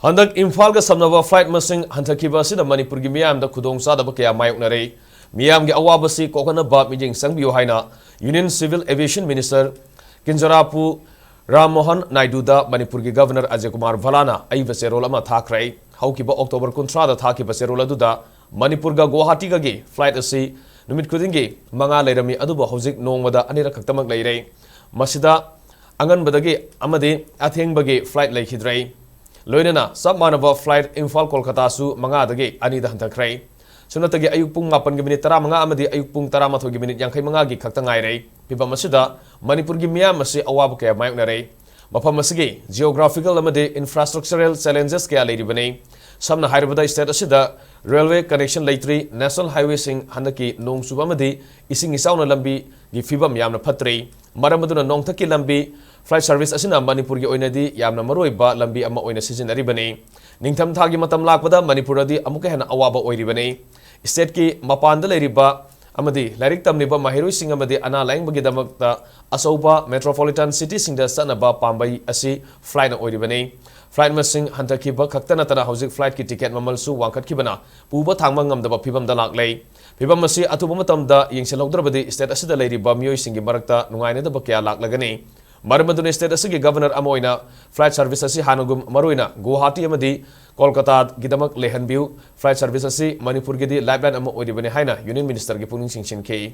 Handak Imphal ga samnaba flight masing hantakiba asida Manipur gi miyam da khudong sadaba kaya mayoknare miyam gi awabasi kokana ba mijing sangbiyo haina Union Civil Aviation Minister Kinjarapu Ram Mohan Naidu da Manipur gi Governor Ajay Kumar Bhalla na aiba Cherol ama Thakhre haukiba October 13 da thakiba Cherol aduda Manipur ga Guwahati ga gi flight asi numit khudingi manga leirami aduba hojik nongmada anira khaktamak leire masida angan badagi amade atheng bagi flight leikhidrei Loinana, sub manava flight Imphal Kolkata su manga dage ani da hantakrai. Sunatagi ayuk pung mapan gi minit tara manga amadi ayuk pung tara matho gi minit yangkai manga gi khakta ngai rei. Piba masida Manipur gi miyam masi awab kaya mayok na rei. Mapam masigi geographical amadi infrastructural challenges kaya leiri bane. Samna hairabada state asida railway connection leitri national highway sing handaki nong suba amadi ising isauna lambi gi fibam yamna phatri. Maramaduna nong thaki lambi flight service asina Manipur gi oinadi yamna maroiba lambi ama oina sizinari bane ningtham thagi matam lakpada Manipur adi amuka hena awaba oiri bane state ki mapanda leiriba amadi lairik tamniba mahiroi sing amadi ana laing bagi damakta asauba metropolitan city singda sanaba pambai asi flight na oiri bane flight masing hantaki ba khaktana tana hojik flight ki ticket mamal su wangkhat kibana puba thangma ngamdaba phibam da laklei phibam masi atuba matamda yengselogdrabadi state asida leiriba miyoi singi marakta nungaina da bakya laklagani Maramadun state asigi governor amoina flight service asi hanugum maruina Guwahati amadi Kolkata gidamak lehanbiu flight service asi Manipur gidi lifeline amo oidibane haina Union Minister gi puning singchin ke